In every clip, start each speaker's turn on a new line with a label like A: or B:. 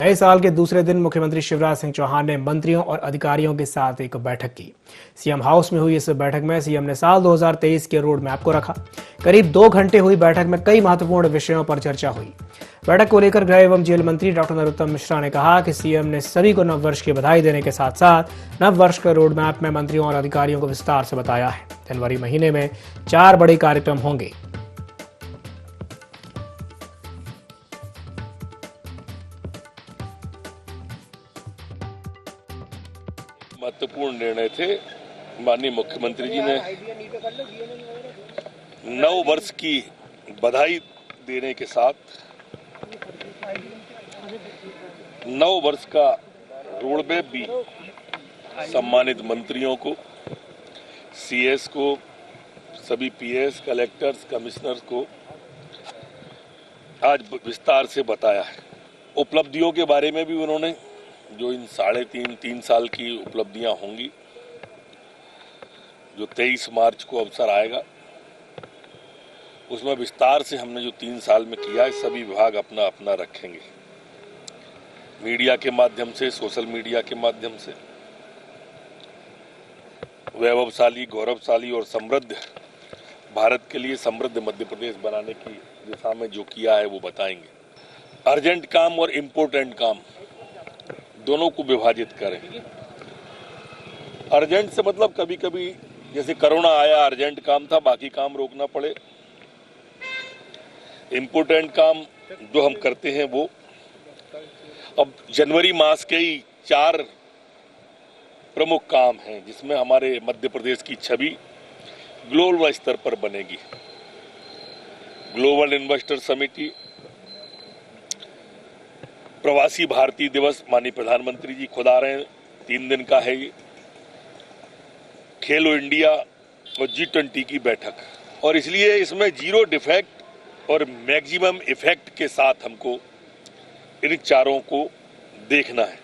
A: नए साल के दूसरे दिन मुख्यमंत्री शिवराज सिंह चौहान ने मंत्रियों और अधिकारियों के साथ एक बैठक की। सीएम हाउस में हुई इस बैठक में सीएम ने साल 2023 के रोड मैप को रखा। करीब 2 घंटे हुई बैठक में कई महत्वपूर्ण विषयों पर चर्चा हुई। बैठक को लेकर गृह एवं जेल मंत्री डॉक्टर नरोत्तम मिश्रा ने कहा कि सीएम ने सभी को नववर्ष की बधाई देने के साथ साथ नववर्ष के रोड मैप में मंत्रियों और अधिकारियों को विस्तार से बताया है। जनवरी महीने में 4 बड़े कार्यक्रम होंगे।
B: महत्वपूर्ण निर्णय थे। माननीय मुख्यमंत्री जी ने नव वर्ष की बधाई देने के साथ नव वर्ष का रोडमैप भी सम्मानित मंत्रियों को, सीएस को, सभी पीएस, कलेक्टर्स, कमिश्नर्स को आज विस्तार से बताया है। उपलब्धियों के बारे में भी उन्होंने जो इन 3.5 साल की उपलब्धियां होंगी, जो 23 मार्च को अवसर आएगा, उसमें विस्तार से हमने जो 3 साल में किया है, सभी विभाग अपना अपना रखेंगे। मीडिया के माध्यम से, सोशल मीडिया के माध्यम से वैभवशाली, गौरवशाली और समृद्ध भारत के लिए समृद्ध मध्य प्रदेश बनाने की दिशा में जो किया है वो बताएंगे। अर्जेंट काम और इम्पोर्टेंट काम दोनों को विभाजित करें। अर्जेंट से मतलब कभी कभी जैसे कोरोना आया, अर्जेंट काम था, बाकी काम रोकना पड़े। इम्पोर्टेंट काम जो हम करते हैं वो अब जनवरी मास के ही 4 प्रमुख काम हैं, जिसमें हमारे मध्य प्रदेश की छवि ग्लोबल स्तर पर बनेगी। ग्लोबल इन्वेस्टर समिति, प्रवासी भारतीय दिवस, माननीय प्रधानमंत्री जी खुद आ रहे हैं, 3 दिन का है ये। खेलो इंडिया और G20 की बैठक, और इसलिए इसमें 0 डिफेक्ट और मैक्सिमम इफेक्ट के साथ हमको इन चारों को देखना है।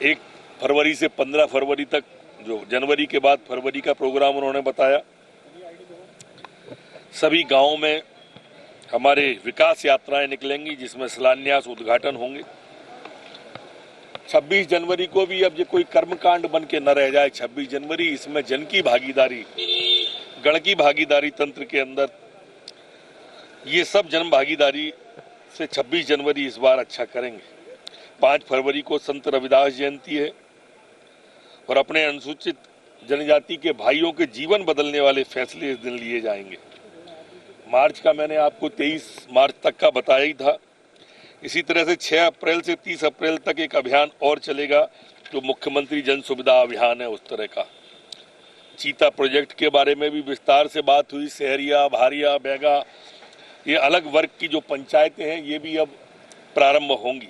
B: 1 फरवरी से 15 फरवरी तक, जो जनवरी के बाद फरवरी का प्रोग्राम उन्होंने बताया। सभी गांवों में हमारे विकास यात्राएं निकलेंगी, जिसमें शिलान्यास, उद्घाटन होंगे। 26 जनवरी को भी अब ये कोई कर्मकांड बन के न रह जाए। 26 जनवरी, इसमें जन की भागीदारी, गण की भागीदारी तंत्र के अंदर ये सब जन भागीदारी से 26 जनवरी इस बार अच्छा करेंगे। 5 फरवरी को संत रविदास जयंती है और अपने अनुसूचित जनजाति के भाइयों के जीवन बदलने वाले फैसले इस दिन लिए जाएंगे। मार्च का मैंने आपको 23 मार्च तक का बताया ही था। इसी तरह से 6 अप्रैल से 30 अप्रैल तक एक अभियान और चलेगा, जो मुख्यमंत्री जन सुविधा अभियान है, उस तरह का। चीता प्रोजेक्ट के बारे में भी विस्तार से बात हुई। सहरिया, भारिया, बैगा, ये अलग वर्ग की जो पंचायतें हैं, ये भी अब प्रारंभ होंगी।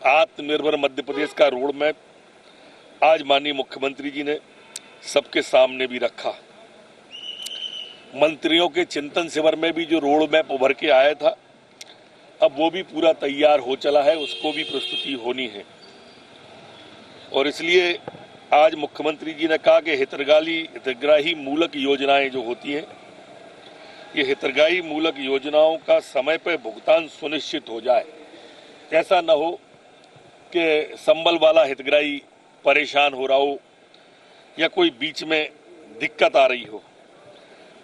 B: आत्मनिर्भर मध्य प्रदेश का रोड मैप आज माननीय मुख्यमंत्री जी ने सबके सामने भी रखा। मंत्रियों के चिंतन शिविर में भी जो रोड मैप उभर के आया था, अब वो भी पूरा तैयार हो चला है, उसको भी प्रस्तुति होनी है। और इसलिए आज मुख्यमंत्री जी ने कहा कि हितग्राही मूलक योजनाएं जो होती हैं, ये हितग्राही मूलक योजनाओं का समय पर भुगतान सुनिश्चित हो जाए। ऐसा न हो कि संबल वाला हितग्राही परेशान हो रहा हो या कोई बीच में दिक्कत आ रही हो।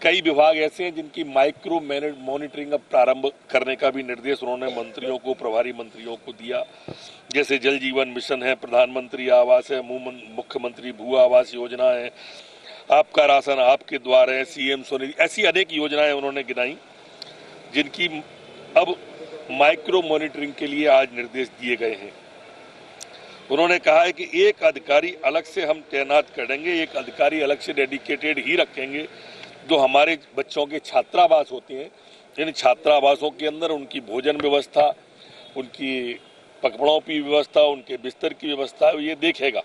B: कई विभाग ऐसे हैं जिनकी माइक्रो मॉनिटरिंग अब प्रारंभ करने का भी निर्देश उन्होंने मंत्रियों को, प्रभारी मंत्रियों को दिया। जैसे जल जीवन मिशन है, प्रधानमंत्री आवास है, मुख्यमंत्री भू आवास योजना है, आपका राशन आपके द्वार है, सीएम स्वनिधि, ऐसी अनेक योजनाएं उन्होंने गिनाई, जिनकी अब माइक्रो मॉनिटरिंग के लिए आज निर्देश दिए गए हैं। उन्होंने कहा है कि एक अधिकारी अलग से हम तैनात करेंगे, एक अधिकारी अलग से डेडिकेटेड ही रखेंगे, जो हमारे बच्चों के छात्रावास होते हैं। इन छात्रावासों के अंदर उनकी भोजन व्यवस्था, उनकी कपड़ों की व्यवस्था, उनके बिस्तर की व्यवस्था, ये देखेगा।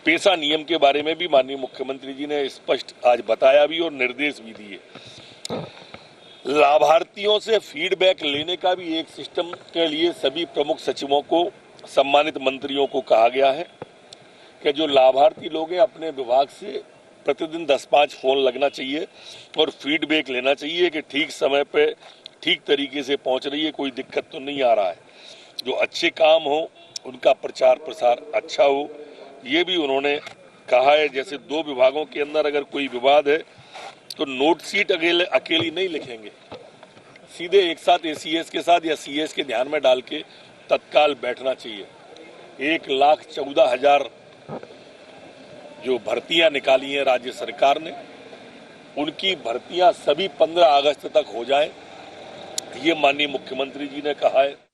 B: पेशा नियम के बारे में भी माननीय मुख्यमंत्री जी ने स्पष्ट आज बताया भी और निर्देश भी दिए। लाभार्थियों से फीडबैक लेने का भी एक सिस्टम के लिए सभी प्रमुख सचिवों को, सम्मानित मंत्रियों को कहा गया है कि जो लाभार्थी लोग हैं, अपने विभाग से प्रतिदिन 10-5 फोन लगना चाहिए और फीडबैक लेना चाहिए कि ठीक समय पे ठीक तरीके से पहुंच रही है, कोई दिक्कत तो नहीं आ रहा है। जो अच्छे काम हो उनका प्रचार प्रसार अच्छा हो, ये भी उन्होंने कहा है। जैसे 2 विभागों के अंदर अगर कोई विवाद है तो नोट शीट अकेली नहीं लिखेंगे, सीधे एक साथ एसीएस के साथ या सीएस के ध्यान में डाल के तत्काल बैठना चाहिए। 1,14,000 जो भर्तियां निकाली हैं राज्य सरकार ने, उनकी भर्तियां सभी 15 अगस्त तक हो जाएं, ये माननीय मुख्यमंत्री जी ने कहा है।